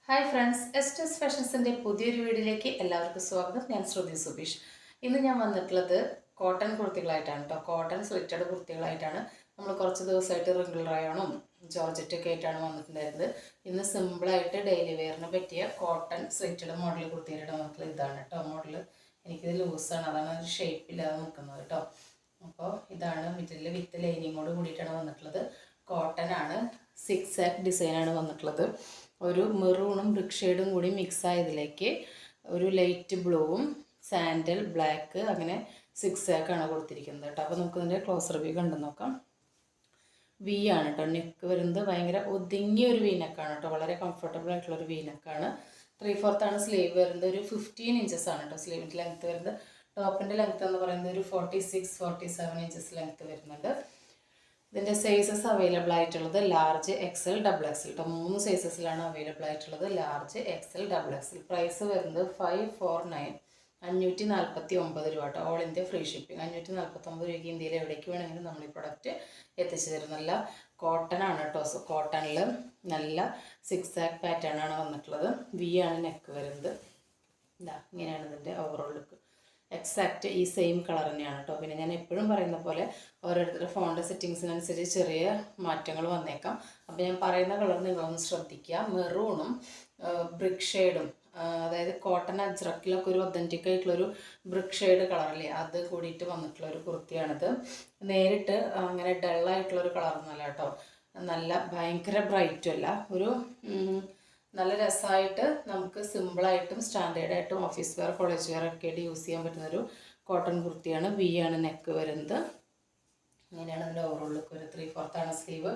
Hi friends, എസ്റ്റസ് ഫാഷൻസിൻ്റെ പുതിയൊരു വീഡിയോയിലേക്ക് എല്ലാവർക്കും സ്വാഗതം. ഞാൻ ശ്രുതി സുബീഷ്. ഇന്ന് ഞാൻ വന്നിട്ടുള്ളത് കോട്ടൺ കുർത്തികളായിട്ടാണ് കേട്ടോ. കോട്ടൺ സ്ലിറ്റഡ് കുർത്തികളായിട്ടാണ്. നമ്മൾ കുറച്ച് ദിവസമായിട്ട് റിങ്കിൾ റയോണും ജോർജറ്റൊക്കെ ആയിട്ടാണ് വന്നിട്ടുണ്ടായിരുന്നത്. ഇന്ന് സിമ്പിളായിട്ട് ഡെയിലി വെയറിന് പറ്റിയ കോട്ടൺ സ്ലിറ്റഡ് മോഡൽ കുർത്തിയുടെ വന്നിട്ടുള്ള ഇതാണ് കേട്ടോ മോഡൽ. എനിക്കിത് ലൂസാണ്, അതാണ് ഒരു ഷേപ്പില്ലാതെ നിൽക്കുന്നത് കേട്ടോ. അപ്പോൾ ഇതാണ് മെറ്റീരിയൽ വിത്ത് ലൈനിങ്ങോട് കൂടിയിട്ടാണ് വന്നിട്ടുള്ളത്. കോട്ടൺ ആണ്, സിക്സ് ആക്ക് ഡിസൈനാണ് വന്നിട്ടുള്ളത്. ഒരു മെറൂണും ബ്രിക്ക് ഷെയ്ഡും കൂടി മിക്സ് ആയതിലേക്ക് ഒരു ലൈറ്റ് ബ്ലൂവും സാൻഡൽ ബ്ലാക്ക് അങ്ങനെ സിക്സ് ആക്കാണ് കൊടുത്തിരിക്കുന്നത് കേട്ടോ. അപ്പോൾ നമുക്കിതിൻ്റെ ക്ലോസർ വ്യൂ കണ്ടു നോക്കാം. വി ആണ് കേട്ടോ നെക്ക് വരുന്നത്. ഭയങ്കര ഒതുങ്ങിയ ഒരു വീനക്കാണ് കേട്ടോ. വളരെ കംഫർട്ടബിൾ ആയിട്ടുള്ളൊരു വീനക്കാണ്. 3/4 സ്ലീവ് വരുന്നത്. ഒരു 15 ഇഞ്ചസ് ആണ് കേട്ടോ സ്ലീവിൻ്റെ ലെങ്ത്ത് വരുന്നത്. ടോപ്പിൻ്റെ ലെങ്ത്ത് എന്ന് പറയുന്നത് ഒരു 46-47 ഇഞ്ചസ് ലെങ്ത്ത് വരുന്നുണ്ട്. ഇതിൻ്റെ സൈസസ് അവൈലബിൾ ആയിട്ടുള്ളത് ലാർജ്, എക്സൽ, ഡബിൾ എക്സൽ കേട്ടോ. 3 സൈസസിലാണ് അവൈലബിൾ ആയിട്ടുള്ളത്. Large, XL, double XL. Price വരുന്നത് 549, 549 രൂപ കേട്ടോ. All India free shipping. 549 രൂപയ്ക്ക് ഇന്ത്യയിൽ എവിടേക്ക് വേണമെങ്കിലും നമ്മൾ ഈ പ്രൊഡക്റ്റ് എത്തിച്ചു തരും. നല്ല കോട്ടൺ ആണ് കേട്ടോ. കോട്ടണിൽ നല്ല സിക്സ് ആക്ക് പാറ്റേൺ ആണ് വന്നിട്ടുള്ളത്. വി ആണ് നെക്ക് വരുന്നത്. ഇതാ ഇങ്ങനെയാണ് ഇതിൻ്റെ ഓവറോൾ ലുക്ക്. എക്സാക്റ്റ് ഈ സെയിം കളർ തന്നെയാണ് കേട്ടോ. പിന്നെ ഞാൻ എപ്പോഴും പറയുന്ന പോലെ ഓരോരുത്തരുടെ ഫോണിൻ്റെ സെറ്റിങ്സിനനുസരിച്ച് ചെറിയ മാറ്റങ്ങൾ വന്നേക്കാം. അപ്പോൾ ഞാൻ പറയുന്ന കളർ നിങ്ങളൊന്ന് ശ്രദ്ധിക്കുക. മെറൂണും ബ്രിക്ക് ഷെയ്ഡും, അതായത് കോട്ടൺ അജ്രക്കിലൊക്കെ ഒരു ഒതൻറ്റിക് ആയിട്ടുള്ളൊരു ബ്രിക്ക് ഷെയ്ഡ് കളറല്ലേ, അത് കൂടിയിട്ട് വന്നിട്ടുള്ള ഒരു കുർത്തിയാണിത്. നേരിട്ട് അങ്ങനെ ഡള്ളായിട്ടുള്ളൊരു കളറൊന്നുമല്ല കേട്ടോ. നല്ല ഭയങ്കര ബ്രൈറ്റും അല്ല, ഒരു നല്ല രസമായിട്ട് നമുക്ക് സിമ്പിളായിട്ടും സ്റ്റാൻഡേർഡായിട്ടും ഓഫീസ് വെയർ, കോളേജ് വെയർ ഒക്കെ ആയിട്ട് യൂസ് ചെയ്യാൻ പറ്റുന്നൊരു കോട്ടൺ കുർത്തിയാണ്. വി ആണ് നെക്ക് വരുന്നത്. ഇങ്ങനെയാണ് അതിൻ്റെ ഓവറോൾ ലുക്ക്. ഒരു 3/4 സ്ലീവ്.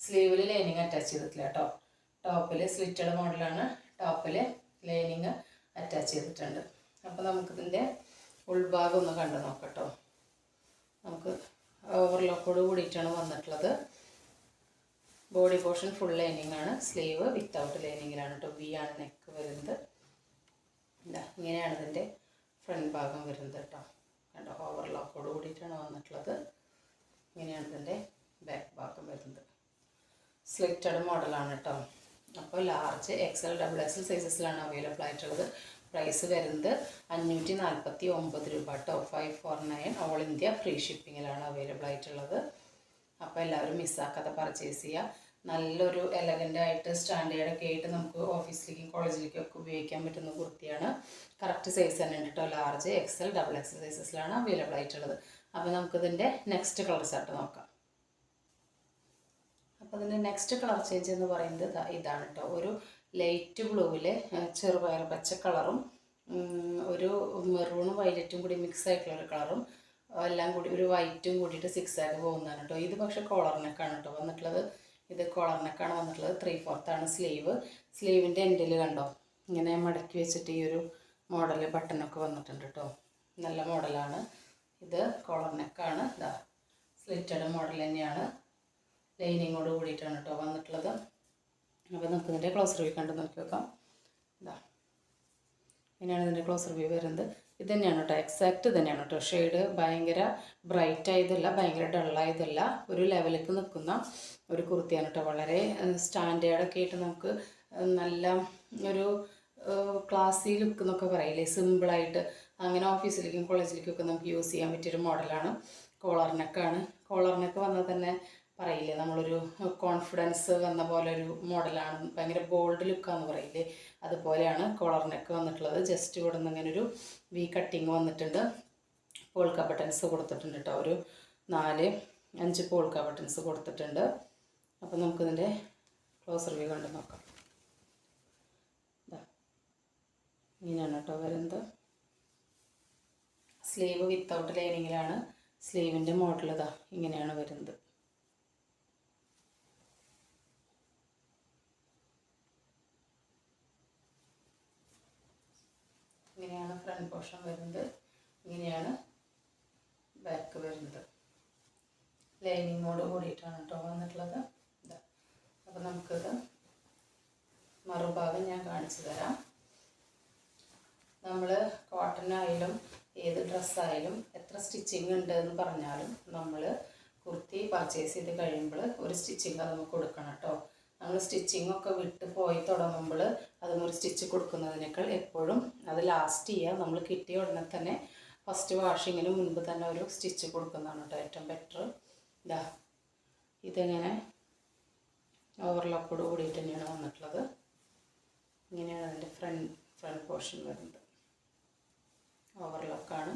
സ്ലീവിൽ ലൈനിങ് അറ്റാച്ച് ചെയ്തിട്ടില്ല കേട്ടോ. ടോപ്പിൽ സ്ലിറ്റഡ് മോഡലാണ്. ടോപ്പിൽ ലൈനിങ് അറ്റാച്ച് ചെയ്തിട്ടുണ്ട്. അപ്പോൾ നമുക്കിതിൻ്റെ ഉൾഭാഗം ഒന്ന് കണ്ടു നോക്കാം കേട്ടോ. നമുക്ക് ഓവർലോക്കോട് കൂടിയിട്ടാണ് വന്നിട്ടുള്ളത്. ബോഡി പോർഷൻ ഫുൾ ലൈനിങ് ആണ്. സ്ലീവ് വിത്തൗട്ട് ലൈനിങ്ങിലാണ് കേട്ടോ. വി ആണ് നെക്ക് വരുന്നത്. ഇങ്ങനെയാണ് ഇതിൻ്റെ ഫ്രണ്ട് ഭാഗം വരുന്നത് കേട്ടോ. കണ്ടോ, ഓവർലോക്കോട് കൂടിയിട്ടാണ് വന്നിട്ടുള്ളത്. ഇങ്ങനെയാണ് ഇതിൻ്റെ ബാക്ക് ഭാഗം വരുന്നത്. സ്ലിറ്റഡ് മോഡലാണ് കേട്ടോ. അപ്പോൾ ലാർജ്, എക്സൽ, ഡബിൾ എക്സൽ സൈസസിലാണ് അവൈലബിൾ ആയിട്ടുള്ളത്. പ്രൈസ് വരുന്നത് 549 രൂപ കേട്ടോ. 549. ഓൾ ഇന്ത്യ ഫ്രീ ഷിപ്പിങ്ങിലാണ് അവൈലബിൾ ആയിട്ടുള്ളത്. അപ്പോൾ എല്ലാവരും മിസ്സാക്കാതെ പർച്ചേസ് ചെയ്യുക. നല്ലൊരു എലഗൻ്റായിട്ട് സ്റ്റാൻഡേർഡൊക്കെ ആയിട്ട് നമുക്ക് ഓഫീസിലേക്കും കോളേജിലേക്കും ഒക്കെ ഉപയോഗിക്കാൻ പറ്റുന്ന കുർത്തിയാണ്. കറക്റ്റ് സൈസ് തന്നെ ഉണ്ട് കേട്ടോ. ലാർജ്, എക്സൽ, ഡബിൾ എക്സൽ സൈസസിലാണ് അവൈലബിൾ ആയിട്ടുള്ളത്. അപ്പോൾ നമുക്കിതിൻ്റെ നെക്സ്റ്റ് കളർ സെറ്റ് നോക്കാം. അപ്പോൾ ഇതിൻ്റെ നെക്സ്റ്റ് കളർ ചേഞ്ച് എന്ന് പറയുന്നത് ഇതാണ് കേട്ടോ. ഒരു ലൈറ്റ് ബ്ലൂവിൽ ചെറുപയർ പച്ച കളറും ഒരു മെറൂണും വയലറ്റും കൂടി മിക്സ് ആയിട്ടുള്ളൊരു കളറും എല്ലാം കൂടി ഒരു വൈറ്റും കൂടിയിട്ട് സിക്സ് ആക്ക് പോകുന്നതാണ് കേട്ടോ. ഇത് പക്ഷേ കോളർ നെക്കാണ് കേട്ടോ വന്നിട്ടുള്ളത്. ഇത് കോളർ നെക്കാണ് വന്നിട്ടുള്ളത്. 3/4 സ്ലീവ്. സ്ലീവിൻ്റെ എൻഡിൽ കണ്ടോ ഇങ്ങനെ മടക്കി വെച്ചിട്ട് ഈ ഒരു മോഡൽ ബട്ടണൊക്കെ വന്നിട്ടുണ്ട് കേട്ടോ. നല്ല മോഡലാണ്. ഇത് കോളർ നെക്കാണ്. ഇതാ സ്ലിറ്റഡ് മോഡൽ തന്നെയാണ്. ലൈനിങ്ങോട് കൂടിയിട്ടാണ് കേട്ടോ വന്നിട്ടുള്ളത്. അപ്പോൾ നമുക്ക് ഇതിൻ്റെ ക്ലോസ് റിവ്യൂ കണ്ട് നോക്കി വെക്കാം. ഇതാ ഇങ്ങനെയാണ് ഇതിൻ്റെ ക്ലോസ് റിവ്യൂ വരുന്നത്. ഇത് തന്നെയാണ് കേട്ടോ, എക്സാക്റ്റ് തന്നെയാണ് കേട്ടോ. ഷെയ്ഡ് ഭയങ്കര ബ്രൈറ്റ് ആയതല്ല, ഭയങ്കര ഡള്ളായതല്ല, ഒരു ലെവലിലേക്ക് നിൽക്കുന്ന ഒരു കുർത്തിയാണ് കേട്ടോ. വളരെ സ്റ്റാൻഡേർഡൊക്കെ ആയിട്ട് നമുക്ക് നല്ല ഒരു ക്ലാസി ലുക്ക് എന്നൊക്കെ പറയില്ലേ, സിമ്പിളായിട്ട് അങ്ങനെ ഓഫീസിലേക്കും കോളേജിലേക്കും ഒക്കെ നമുക്ക് യൂസ് ചെയ്യാൻ പറ്റിയൊരു മോഡലാണ്. കോളർ നെക്കാണ്. കോളർ നെക്ക് വന്നാൽ തന്നെ പറയില്ലേ നമ്മളൊരു കോൺഫിഡൻസ് വന്ന പോലെ ഒരു മോഡലാണ്. ഭയങ്കര ബോൾഡ് ലുക്കാന്ന് പറയില്ലേ, അതുപോലെയാണ് കോളർ നെക്ക് വന്നിട്ടുള്ളത്. ജസ്റ്റ് ഇവിടെ നിന്ന് ഇങ്ങനെ ഒരു വി കട്ടിങ് വന്നിട്ടുണ്ട്. പോൾക്ക ബട്ടൺസ് കൊടുത്തിട്ടുണ്ട് കേട്ടോ. ഒരു 4-5 പോൾക്ക ബട്ടൺസ് കൊടുത്തിട്ടുണ്ട്. അപ്പോൾ നമുക്കിതിൻ്റെ ക്ലോസ് റിവ്യൂ കണ്ട് നോക്കാം. ഇങ്ങനെയാണ് കേട്ടോ വരുന്നത്. സ്ലീവ് വിത്തൗട്ട് ലൈനിങ്ങിലാണ്. സ്ലീവിൻ്റെ മോഡൽ ഇതാ ഇങ്ങനെയാണ് വരുന്നത്. ഇങ്ങനെയാണ് ഫ്രണ്ട് പോർഷൻ വരുന്നത്. ഇങ്ങനെയാണ് ബാക്ക് വരുന്നത്. ലൈനിങ്ങോട് കൂടിയിട്ടാണ് കേട്ടോ വന്നിട്ടുള്ളത്. ഇതാ അപ്പോൾ നമുക്കിത് മറുഭാഗം ഞാൻ കാണിച്ചു തരാം. നമ്മൾ കോട്ടൺ ആയാലും ഏത് ഡ്രസ്സായാലും എത്ര സ്റ്റിച്ചിങ് ഉണ്ട് എന്ന് പറഞ്ഞാലും നമ്മൾ കുർത്തി പർച്ചേസ് ചെയ്ത് കഴിയുമ്പോൾ ഒരു സ്റ്റിച്ചിങ് നമുക്ക് കൊടുക്കണം കേട്ടോ. നമ്മൾ സ്റ്റിച്ചിങ് ഒക്കെ വിട്ട് പോയി തുടങ്ങുമ്പോൾ അത് അതൊന്നൊരു സ്റ്റിച്ച് കൊടുക്കുന്നതിനേക്കാൾ എപ്പോഴും അത് ലാസ്റ്റ് ചെയ്യുക. നമ്മൾ കിട്ടിയ ഉടനെ തന്നെ ഫസ്റ്റ് വാഷിങ്ങിന് മുൻപ് തന്നെ ഒരു സ്റ്റിച്ച് കൊടുക്കുന്നതാണ് കേട്ടോ ഏറ്റവും ബെറ്റർ. ഇതാ ഇതെങ്ങനെ ഓവർലോക്കോട് കൂടിയിട്ട് തന്നെയാണ് വന്നിട്ടുള്ളത്. ഇങ്ങനെയാണ് അതിൻ്റെ ഫ്രണ്ട് പോർഷൻ വരുന്നത്. ഓവർലോക്കാണ്,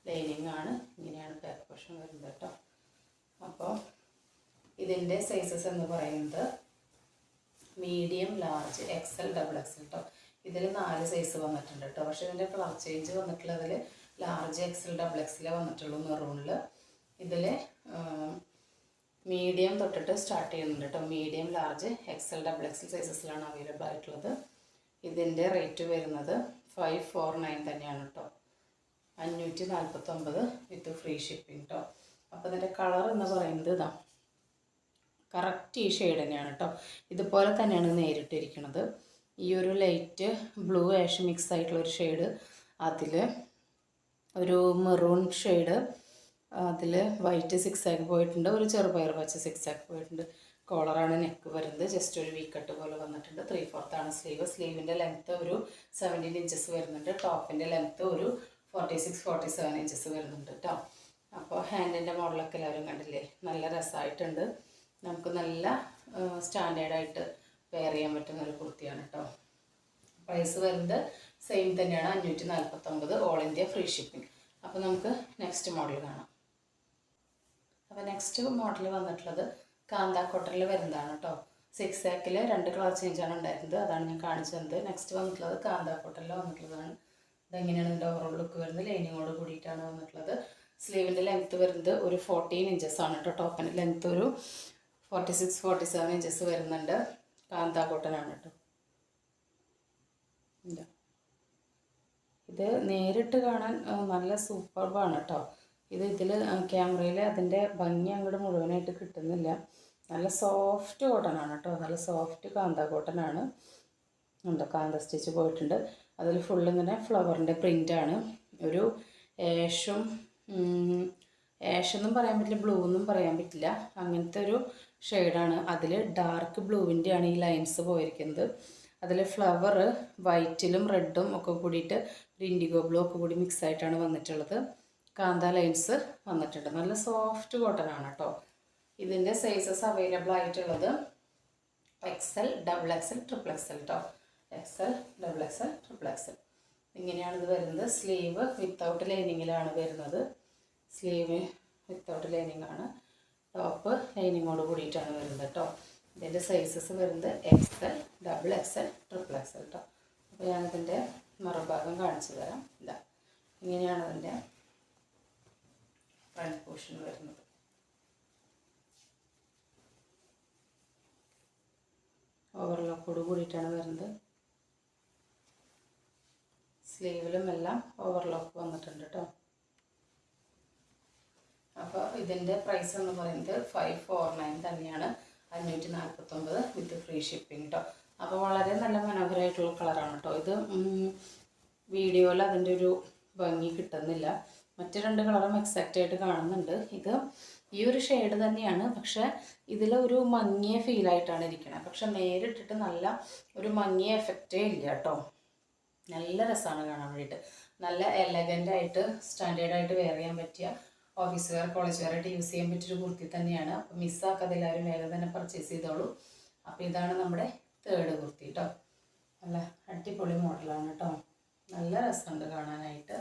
ലൈനിങ് ആണ്, ഇങ്ങനെയാണ് ബാക്ക് പോർഷൻ വരുന്നത് കേട്ടോ. അപ്പോൾ ഇതിൻ്റെ സൈസസ് എന്ന് പറയുന്നത് medium, large, XL, double XL കേട്ടോ. ഇതിൽ 4 സൈസ് വന്നിട്ടുണ്ട് കേട്ടോ. പക്ഷേ ഇതിൻ്റെ കളർ ചേഞ്ച് വന്നിട്ടുള്ളതിൽ ലാർജ്, എക്സൽ, ഡബിൾ എക്സലേ വന്നിട്ടുള്ളൂ മെറൂണിൽ. ഇതിൽ മീഡിയം തൊട്ടിട്ട് സ്റ്റാർട്ട് ചെയ്യുന്നുണ്ട് കേട്ടോ. Medium, large, XL, double XL സൈസസിലാണ് അവൈലബിൾ ആയിട്ടുള്ളത്. ഇതിൻ്റെ റേറ്റ് വരുന്നത് 549 തന്നെയാണ് കേട്ടോ. 549 വിത്ത് ഫ്രീ ഷിപ്പിംഗ് കേട്ടോ. അപ്പോൾ ഇതിൻ്റെ കളർ എന്ന് പറയുന്നത് ഇതാ കറക്റ്റ് ഈ ഷെയ്ഡ് തന്നെയാണ് കേട്ടോ. ഇതുപോലെ തന്നെയാണ് നേരിട്ടിരിക്കുന്നത്. ഈ ഒരു ലൈറ്റ് ബ്ലൂ ആഷ് മിക്സ് ആയിട്ടുള്ളൊരു ഷെയ്ഡ്, അതിൽ ഒരു മെറൂൺ ഷെയ്ഡ്, അതിൽ വൈറ്റ് 6 ആക്കി പോയിട്ടുണ്ട്, ഒരു ചെറുപയർ പച്ച 6 ആക്കി പോയിട്ടുണ്ട്. കോളറാണ് നെക്ക് വരുന്നത്. ജസ്റ്റ് ഒരു വി കട്ട് പോലെ വന്നിട്ടുണ്ട്. 3/4 ആണ് സ്ലീവ്. സ്ലീവിൻ്റെ ലെങ്ത്ത് ഒരു 17 ഇഞ്ചസ് വരുന്നുണ്ട്. ടോപ്പിൻ്റെ ലെങ്ത്ത് ഒരു 46-47 ഇഞ്ചസ് വരുന്നുണ്ട് കേട്ടോ. അപ്പോൾ ഹാൻഡിൻ്റെ മോഡലൊക്കെ എല്ലാവരും കണ്ടില്ലേ, നല്ല രസമായിട്ടുണ്ട്. നമുക്ക് നല്ല സ്റ്റാൻഡേർഡായിട്ട് വെയർ ചെയ്യാൻ പറ്റുന്ന ഒരു കുർത്തിയാണ് കേട്ടോ. പ്രൈസ് വരുന്നത് സെയിം തന്നെയാണ്, 549, ഓൾ ഇന്ത്യ ഫ്രീ ഷിപ്പിംഗ്. അപ്പോൾ നമുക്ക് നെക്സ്റ്റ് മോഡൽ കാണാം. അപ്പോൾ നെക്സ്റ്റ് മോഡൽ വന്നിട്ടുള്ളത് കാന്ത കോട്ടണിൽ വരുന്നതാണ് കേട്ടോ. 6 ആക്കിൽ 2 കളർ ചേഞ്ചാണ് ഉണ്ടായിരുന്നത്, അതാണ് ഞാൻ കാണിച്ചത്. നെക്സ്റ്റ് വന്നിട്ടുള്ളത് കാന്ത കോട്ടണിൽ വന്നിട്ടുള്ളതാണ്. ഇതെങ്ങനെയാണ് ഇതിൻ്റെ ഓവറോൾ ലുക്ക് വരുന്നത്, ലൈനിങ്ങോട് കൂടിയിട്ടാണ് വന്നിട്ടുള്ളത്. സ്ലീവിൻ്റെ ലെങ്ത്ത് വരുന്നത് ഒരു 14 ഇഞ്ചസ് ആണ് കേട്ടോ. ടോപ്പിൻ്റെ ലെങ്ത്ത് ഒരു 46-47 ഇഞ്ചസ് വരുന്നുണ്ട്. കാന്ത കോട്ടനാണ് കേട്ടോ. ഇത് നേരിട്ട് കാണാൻ നല്ല സൂപ്പർബാണ് കേട്ടോ. ഇതിൽ ക്യാമറയിൽ അതിൻ്റെ ഭംഗി അങ്ങോട്ട് മുഴുവനായിട്ട് കിട്ടുന്നില്ല. നല്ല സോഫ്റ്റ് കോട്ടനാണ് കേട്ടോ. നല്ല സോഫ്റ്റ് കാന്ത കോട്ടനാണ്. ഉണ്ടോ, കാന്ത സ്റ്റിച്ച് പോയിട്ടുണ്ട്. അതിൽ ഫുള്ളിങ്ങനെ ഫ്ലവറിൻ്റെ പ്രിൻ്റാണ്. ഒരു ആഷെന്നും പറയാൻ പറ്റില്ല, ബ്ലൂ എന്നും പറയാൻ പറ്റില്ല, അങ്ങനത്തെ ഒരു ഷെയ്ഡാണ്. അതിൽ ഡാർക്ക് ബ്ലൂവിൻ്റെയാണ് ഈ ലൈൻസ് പോയിരിക്കുന്നത്. അതിൽ ഫ്ലവർ വൈറ്റിലും റെഡും ഒക്കെ കൂടിയിട്ട് ഒരു ഇൻഡിഗോ ബ്ലൂ ഒക്കെ കൂടി മിക്സ് ആയിട്ടാണ് വന്നിട്ടുള്ളത്. കാന്ത ലൈൻസ് വന്നിട്ടുണ്ട്. നല്ല സോഫ്റ്റ് കോട്ടൺ ആണ് കേട്ടോ. ഇതിൻ്റെ സൈസസ് അവൈലബിൾ ആയിട്ടുള്ളത് XL, double XL, triple XL കേട്ടോ. XL, double XL, triple XL ഇങ്ങനെയാണ് ഇത് വരുന്നത്. സ്ലീവ് വിത്തൗട്ട് ലൈനിങ്ങിലാണ് വരുന്നത്. സ്ലീവ് വിത്തൗട്ട് ലൈനിങ് ആണ്. ടോപ്പ് ലൈനിങ്ങോട് കൂടിയിട്ടാണ് വരുന്നത് കേട്ടോ. ഇതിൻ്റെ സൈസസ് വരുന്നത് Excel, double XL, triple XL കേട്ടോ. അപ്പോൾ ഞാനിതിൻ്റെ മറുഭാഗം കാണിച്ചു തരാം. ഇതാ ഇങ്ങനെയാണ് അതിൻ്റെ ഫ്രണ്ട് പോർഷൻ വരുന്നത്. ഓവർലോക്കോട് കൂടിയിട്ടാണ് വരുന്നത്. സ്ലീവിലും എല്ലാം ഓവർലോക്ക് വന്നിട്ടുണ്ട് കേട്ടോ. അപ്പോൾ ഇതിൻ്റെ പ്രൈസ് എന്ന് പറയുന്നത് 549 തന്നെയാണ്, 549 വിത്ത് ഫ്രീ ഷിപ്പിംഗ് കേട്ടോ. അപ്പോൾ വളരെ നല്ല മനോഹരമായിട്ടുള്ള കളറാണ് കേട്ടോ. ഇത് വീഡിയോയിൽ അതിൻ്റെ ഒരു ഭംഗി കിട്ടുന്നില്ല. മറ്റ് 2 കളറും എക്സാക്റ്റ് ആയിട്ട് കാണുന്നുണ്ട്. ഇത് ഈ ഒരു ഷെയ്ഡ് തന്നെയാണ്, പക്ഷേ ഇതിലൊരു മങ്ങിയ ഫീലായിട്ടാണ് ഇരിക്കുന്നത്. പക്ഷെ നേരിട്ടിട്ട് നല്ല ഒരു മങ്ങിയ എഫക്റ്റേ ഇല്ല കേട്ടോ. നല്ല രസമാണ് കാണാൻ വേണ്ടിയിട്ട്. നല്ല എലഗൻ്റായിട്ട് സ്റ്റാൻഡേർഡായിട്ട് വെയർ ചെയ്യാൻ പറ്റിയ ഓഫീസ് വെയർ, കോളേജ് വെയർ ആയിട്ട് യൂസ് ചെയ്യാൻ പറ്റിയൊരു കുർത്തി തന്നെയാണ്. അപ്പോൾ മിസ്സാക്കാതെ എല്ലാവരും വേഗം തന്നെ പർച്ചേസ് ചെയ്തോളൂ. അപ്പോൾ ഇതാണ് നമ്മുടെ 3rd കുർത്തി കേട്ടോ. നല്ല അടിപൊളി മോഡലാണ് കേട്ടോ. നല്ല രസമുണ്ട് കാണാനായിട്ട്.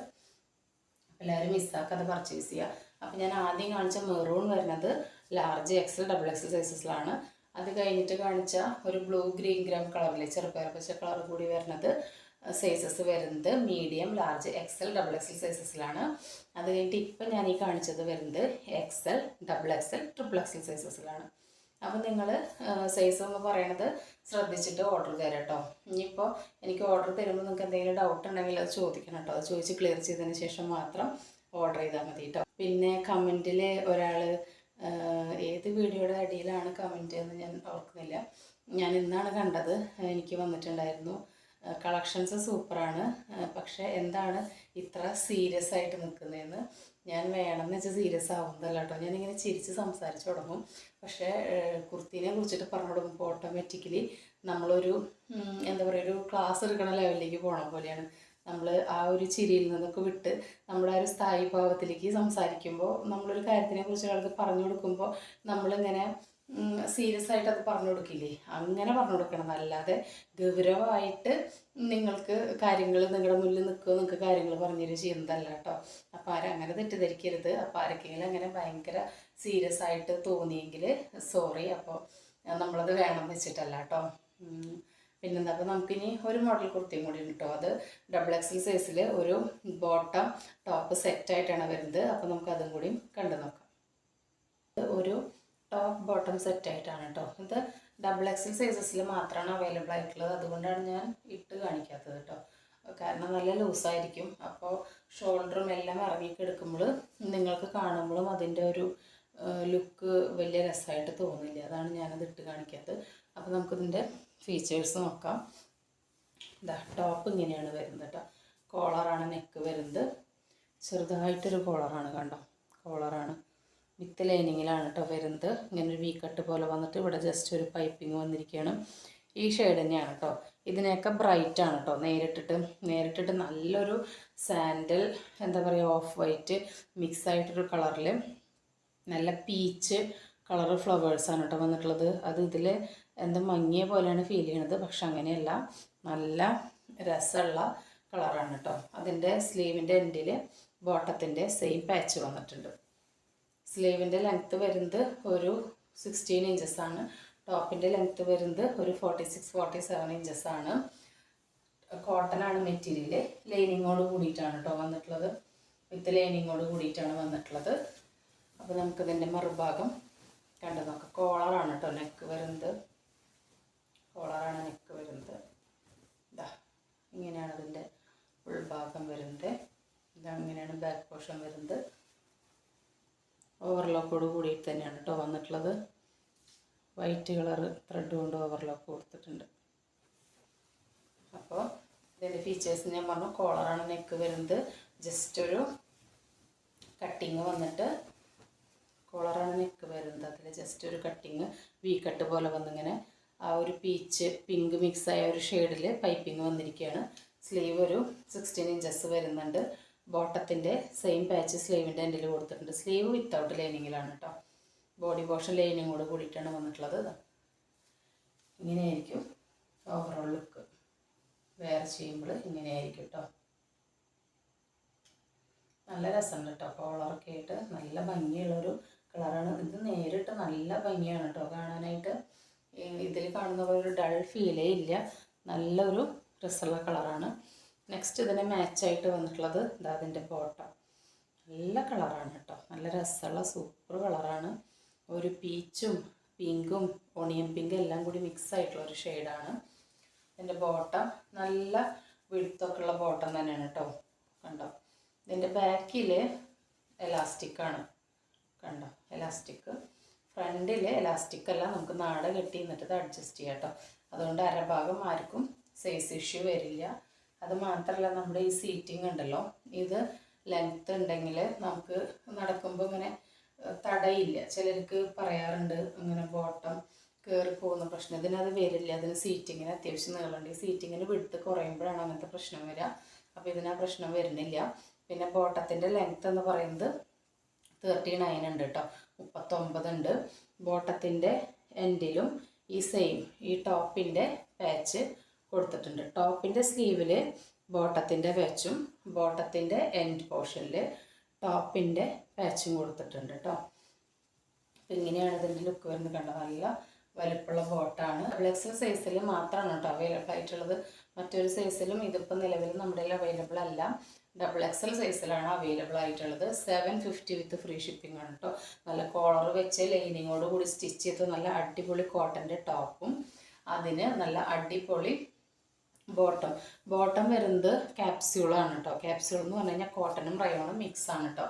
എല്ലാവരും മിസ്സാക്കാതെ പർച്ചേസ് ചെയ്യുക. അപ്പോൾ ഞാൻ ആദ്യം കാണിച്ച മെറൂൺ വരുന്നത് ലാർജ്, എക്സൽ, ഡബിൾ എക്സൽ സൈസസിലാണ്. അത് കഴിഞ്ഞിട്ട് കാണിച്ച ഒരു ബ്ലൂ ഗ്രീൻ ഗ്രാം കളറിലെ ചെറുപയർ പച്ച കളർ കൂടി വരുന്നത് സൈസസ് വരുന്നത് medium, large, XL, double XL സൈസസിലാണ്. അത് കഴിഞ്ഞിട്ട് ഇപ്പം ഞാൻ ഈ കാണിച്ചത് വരുന്നത് Excel, double XL, triple XL സൈസസിലാണ്. അപ്പോൾ നിങ്ങൾ സൈസ് എന്ന് പറയണത് ശ്രദ്ധിച്ചിട്ട് ഓർഡർ തരാം കേട്ടോ. ഇനിയിപ്പോൾ എനിക്ക് ഓർഡർ തരുമ്പോൾ നിങ്ങൾക്ക് എന്തെങ്കിലും ഡൗട്ട് ഉണ്ടെങ്കിൽ അത് ചോദിക്കണം കേട്ടോ. അത് ചോദിച്ച് ക്ലിയർ ചെയ്തതിന് ശേഷം മാത്രം ഓർഡർ ചെയ്താൽ മതി കേട്ടോ. പിന്നെ കമൻറ്റിൽ ഒരാൾ ഏത് വീഡിയോയുടെ അടിയിലാണ് കമൻറ്റ് എന്ന് ഞാൻ ഓർക്കുന്നില്ല, ഞാൻ ഇന്നാണ് കണ്ടത്, എനിക്ക് വന്നിട്ടുണ്ടായിരുന്നു കളക്ഷൻസ് സൂപ്പറാണ്, പക്ഷേ എന്താണ് ഇത്ര സീരിയസ് ആയിട്ട് നിൽക്കുന്നതെന്ന്. ഞാൻ വേണമെന്ന് വെച്ചാൽ സീരിയസ് ആവുന്നതല്ല കേട്ടോ. ഞാനിങ്ങനെ ചിരിച്ച് സംസാരിച്ച് തുടങ്ങും. പക്ഷേ കുർത്തീനെ കുറിച്ചിട്ട് പറഞ്ഞു തുടങ്ങുമ്പോൾ ഓട്ടോമാറ്റിക്കലി നമ്മളൊരു എന്താ പറയുക, ഒരു ക്ലാസ് എടുക്കുന്ന ലെവലിലേക്ക് പോകണ പോലെയാണ്. നമ്മൾ ആ ഒരു ചിരിയിൽ നിന്നൊക്കെ വിട്ട് നമ്മുടെ ആ ഒരു സ്ഥായി ഭാവത്തിലേക്ക് സംസാരിക്കുമ്പോൾ, നമ്മളൊരു കാര്യത്തിനെ കുറിച്ച് ഒരാൾക്ക് പറഞ്ഞു കൊടുക്കുമ്പോൾ നമ്മളിങ്ങനെ സീരിയസ് ആയിട്ട് അത് പറഞ്ഞു കൊടുക്കില്ലേ, അങ്ങനെ പറഞ്ഞു കൊടുക്കണം. അല്ലാതെ ഗൗരവമായിട്ട് നിങ്ങൾക്ക് കാര്യങ്ങൾ നിങ്ങളുടെ മുന്നിൽ നിൽക്കുക, നിങ്ങൾക്ക് കാര്യങ്ങൾ പറഞ്ഞു ചെയ്യുന്നതല്ല കേട്ടോ. അപ്പോൾ അങ്ങനെ തെറ്റിദ്ധരിക്കരുത്. അപ്പോൾ ആരൊക്കെങ്കിലും അങ്ങനെ ഭയങ്കര സീരിയസ് ആയിട്ട് തോന്നിയെങ്കിൽ സോറി. അപ്പോൾ നമ്മളത് വേണമെന്ന് വെച്ചിട്ടല്ല കേട്ടോ. പിന്നെന്താ, അപ്പോൾ നമുക്കിനി ഒരു മോഡൽ കുർത്തിയും കൂടി ഉണ്ട് കേട്ടോ. അത് XXL സൈസിൽ ഒരു ബോട്ടം ടോപ്പ് സെറ്റായിട്ടാണ് വരുന്നത്. അപ്പോൾ നമുക്ക് അതും കൂടി കണ്ടു നോക്കാം. ഒരു ടോപ്പ് ബോട്ടം സെറ്റായിട്ടാണ് കേട്ടോ. ഇത് XXL സൈസസിൽ മാത്രമാണ് അവൈലബിൾ ആയിട്ടുള്ളത്. അതുകൊണ്ടാണ് ഞാൻ ഇട്ട് കാണിക്കാത്തത് കേട്ടോ. കാരണം നല്ല ലൂസായിരിക്കും. അപ്പോൾ ഷോൾഡറും എല്ലാം ഇറങ്ങിക്കെടുക്കുമ്പോൾ നിങ്ങൾക്ക് കാണുമ്പോഴും അതിൻ്റെ ഒരു ലുക്ക് വലിയ രസമായിട്ട് തോന്നില്ല. അതാണ് ഞാനത് ഇട്ട് കാണിക്കാത്തത്. അപ്പോൾ നമുക്കിതിൻ്റെ ഫീച്ചേഴ്സ് നോക്കാം. ഇതാ ടോപ്പ് ഇങ്ങനെയാണ് വരുന്നത് കേട്ടോ. കോളറാണ് നെക്ക് വരുന്നത്. ചെറുതായിട്ടൊരു കോളറാണ്, കണ്ടോ, കോളറാണ്. വിത്ത് ലൈനിങ്ങിലാണ് കേട്ടോ വരുന്നത്. ഇങ്ങനെ ഒരു വി കട്ട് പോലെ വന്നിട്ട് ഇവിടെ ജസ്റ്റ് ഒരു പൈപ്പിങ് വന്നിരിക്കുകയാണ്. ഈ ഷെയ്ഡ് തന്നെയാണ് കേട്ടോ. ഇതിനെയൊക്കെ ബ്രൈറ്റാണ് കേട്ടോ. നേരിട്ടിട്ട് നല്ലൊരു സാൻഡൽ, എന്താ പറയുക, ഓഫ് വൈറ്റ് മിക്സ് ആയിട്ടൊരു കളറിൽ നല്ല പീച്ച് കളർ ഫ്ലവേഴ്സാണ് കേട്ടോ വന്നിട്ടുള്ളത്. അത് ഇതിൽ എന്താ മങ്ങിയ പോലെയാണ് ഫീൽ ചെയ്യണത്, പക്ഷെ അങ്ങനെയല്ല, നല്ല രസമുള്ള കളറാണ് കേട്ടോ. അതിൻ്റെ സ്ലീവിൻ്റെ എൻഡിൽ ബോട്ടത്തിൻ്റെ സെയിം പാച്ച് വന്നിട്ടുണ്ട്. സ്ലീവിൻ്റെ ലെങ്ത്ത് വരുന്നത് ഒരു 16 ഇഞ്ചസാണ്. ടോപ്പിൻ്റെ ലെങ്ത്ത് വരുന്നത് ഒരു 46-47 ഇഞ്ചസാണ്. കോട്ടനാണ് മെറ്റീരിയൽ. ലൈനിങ്ങോട് കൂടിയിട്ടാണ് കേട്ടോ വന്നിട്ടുള്ളത്. വിത്ത് ലൈനിങ്ങോട് കൂടിയിട്ടാണ് വന്നിട്ടുള്ളത്. അപ്പോൾ നമുക്കിതിൻ്റെ മറുഭാഗം കണ്ടു നോക്കാം. കോളറാണ് കേട്ടോ നെക്ക് വരുന്നത്. കോളറാണ് നെക്ക് വരുന്നത്. ഇതാ ഇങ്ങനെയാണ് ഇതിൻ്റെ ഉൾഭാഗം വരുന്നത്. ഇതങ്ങനെയാണ് ബാക്ക് പോർഷൻ വരുന്നത്. ഓവർലോക്കോട് കൂടിയിട്ട് തന്നെയാണ് കേട്ടോ വന്നിട്ടുള്ളത്. വൈറ്റ് കളർ ത്രെഡ് കൊണ്ട് ഓവർലോക്ക് കൊടുത്തിട്ടുണ്ട്. അപ്പോൾ ഇതിൻ്റെ ഫീച്ചേഴ്സ് ഞാൻ പറഞ്ഞു. കോളറാണ് നെക്ക് വരുന്നത്. ജസ്റ്റ് ഒരു കട്ടിങ് വന്നിട്ട്, കോളറാണ് നെക്ക് വരുന്നത്. അതിൽ ജസ്റ്റ് ഒരു കട്ടിങ് വി കട്ട് പോലെ വന്നിങ്ങനെ ആ ഒരു പീച്ച് പിങ്ക് മിക്സായ ഒരു ഷെയ്ഡിൽ പൈപ്പിങ് വന്നിരിക്കുകയാണ്. സ്ലീവ് ഒരു 16 ഇഞ്ചസ് വരുന്നുണ്ട്. ബോട്ടത്തിൻ്റെ സെയിം പാച്ച് സ്ലീവിൻ്റെ എൻഡിൽ കൊടുത്തിട്ടുണ്ട്. സ്ലീവ് വിത്തൗട്ട് ലൈനിങ്ങിലാണ് കേട്ടോ. ബോഡി പോർഷൻ ലൈനിങ്ങോട് കൂടിയിട്ടാണ് വന്നിട്ടുള്ളത്. ഇങ്ങനെയായിരിക്കും ഓവറോൾ ലുക്ക്. വെയർ ചെയ്യുമ്പോൾ ഇങ്ങനെയായിരിക്കും കേട്ടോ. നല്ല രസമുണ്ട് കേട്ടോ. കോളറൊക്കെ ആയിട്ട് നല്ല ഭംഗിയുള്ളൊരു കളറാണ്. ഇത് നേരിട്ട് നല്ല ഭംഗിയാണ് കേട്ടോ കാണാനായിട്ട്. ഇതിൽ കാണുന്ന പോലെ ഒരു ഡൾ ഫീലേ ഇല്ല. നല്ലൊരു രസമുള്ള കളറാണ്. നെക്സ്റ്റ് ഇതിന് മാച്ചായിട്ട് വന്നിട്ടുള്ളത് ഇതാ അതിൻ്റെ ബോട്ടം. നല്ല കളറാണ് കേട്ടോ. നല്ല രസമുള്ള സൂപ്പർ കളറാണ്. ഒരു പീച്ചും പിങ്കും ഓണിയൻ പിങ്കും എല്ലാം കൂടി മിക്സ് ആയിട്ടുള്ള ഒരു ഷെയ്ഡാണ്. ഇതിൻ്റെ ബോട്ടം നല്ല വിടുത്തൊക്കെ ഉള്ള ബോട്ടം തന്നെയാണ് കേട്ടോ. കണ്ടോ, ഇതിൻ്റെ ബാക്കിൽ എലാസ്റ്റിക്കാണ്. കണ്ടോ, എലാസ്റ്റിക്. ഫ്രണ്ടിൽ എലാസ്റ്റിക് അല്ല, നമുക്ക് നാട കെട്ടി നിന്നിട്ട് ഇത് അഡ്ജസ്റ്റ് ചെയ്യാം കേട്ടോ. അതുകൊണ്ട് അരഭാഗം ആർക്കും സൈസ് ഇഷ്യൂ വരില്ല. അത് മാത്രമല്ല, നമ്മുടെ ഈ സീറ്റിംഗ് ഉണ്ടല്ലോ, ഇത് ലെങ്ത്ത് ഉണ്ടെങ്കിൽ നമുക്ക് നടക്കുമ്പോൾ ഇങ്ങനെ തടയില്ല. ചിലർക്ക് പറയാറുണ്ട് ഇങ്ങനെ ബോട്ടം കയറി പോകുന്ന പ്രശ്നം. ഇതിനത് വരില്ല. അതിന് സീറ്റിങ്ങിന് അത്യാവശ്യം നീളമുണ്ട്. ഈ സീറ്റിങ്ങിന് വിടുത്ത് കുറയുമ്പോഴാണ് അങ്ങനത്തെ പ്രശ്നം വരിക. അപ്പോൾ ഇതിന് ആ പ്രശ്നം വരുന്നില്ല. പിന്നെ ബോട്ടത്തിൻ്റെ ലെങ്ത്ത് എന്ന് പറയുന്നത് 39 ഉണ്ട് കേട്ടോ. 39 ഉണ്ട്. ബോട്ടത്തിൻ്റെ എൻഡിലും ഈ സെയിം ഈ ടോപ്പിൻ്റെ പാച്ച് കൊടുത്തിട്ടുണ്ട്. ടോപ്പിൻ്റെ സ്ലീവിൽ ബോട്ടത്തിൻ്റെ പാച്ചും ബോട്ടത്തിൻ്റെ എൻഡ് പോർഷനിൽ ടോപ്പിൻ്റെ പാച്ചും കൊടുത്തിട്ടുണ്ട് കേട്ടോ. അപ്പം ഇങ്ങനെയാണ് ഇതിൻ്റെ ലുക്ക് വരുന്നത്. കണ്ടോ, നല്ല വലുപ്പമുള്ള ബോട്ടാണ്. XXL സൈസിൽ മാത്രമാണ് കേട്ടോ അവൈലബിൾ ആയിട്ടുള്ളത്. മറ്റൊരു സൈസിലും ഇതിപ്പോൾ നിലവിൽ നമ്മുടെ അവൈലബിൾ അല്ല. XXL സൈസിലാണ് അവൈലബിൾ ആയിട്ടുള്ളത്. 750 വിത്ത് ഫ്രീ ഷിപ്പിംഗ് ആണ് കേട്ടോ. നല്ല കോളർ വെച്ച് ലൈനിങ്ങോട് കൂടി സ്റ്റിച്ച് ചെയ്ത് നല്ല അടിപൊളി കോട്ടൻ്റെ ടോപ്പും അതിന് നല്ല അടിപൊളി ബോട്ടം വരുന്നത് ക്യാപ്സ്യൂളാണ് കേട്ടോ. ക്യാപ്സ്യൂൾ എന്ന് പറഞ്ഞു കഴിഞ്ഞാൽ കോട്ടനും റയോണും മിക്സ് ആണ് കേട്ടോ.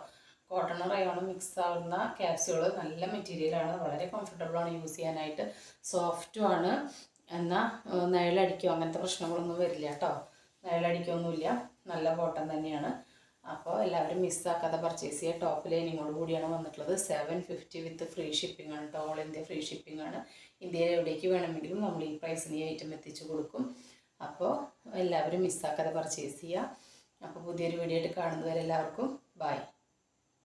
കോട്ടണും റയോണും മിക്സ് ആവുന്ന ക്യാപ്സ്യൂള് നല്ല മെറ്റീരിയലാണ്. വളരെ കംഫർട്ടബിളാണ് യൂസ് ചെയ്യാനായിട്ട്. സോഫ്റ്റും ആണ്. എന്നാൽ നിഴലടിക്കോ അങ്ങനത്തെ പ്രശ്നങ്ങളൊന്നും വരില്ല കേട്ടോ. നിഴലടിക്കൊന്നുമില്ല. നല്ല ബോട്ടം തന്നെയാണ്. അപ്പോൾ എല്ലാവരും മിസ്സാക്കാതെ പർച്ചേസ് ചെയ്യുക. ടോപ്പ് ലൈനിങ്ങോട് കൂടിയാണ് വന്നിട്ടുള്ളത്. 750 വിത്ത് ഫ്രീ ഷിപ്പിംഗ് ആണ് കേട്ടോ. ഓൾ ഇന്ത്യ ഫ്രീ ഷിപ്പിംഗ് ആണ്. ഇന്ത്യയിൽ എവിടേക്ക് വേണമെങ്കിലും നമ്മൾ ഈ പ്രൈസിന് ഈ ഐറ്റം എത്തിച്ചു കൊടുക്കും. അപ്പോൾ എല്ലാവരും മിസ്സാക്കാതെ പർച്ചേസ് ചെയ്യുക. അപ്പോൾ പുതിയൊരു വീഡിയോ ആയിട്ട് കാണുന്നവരെ എല്ലാവർക്കും ബൈ.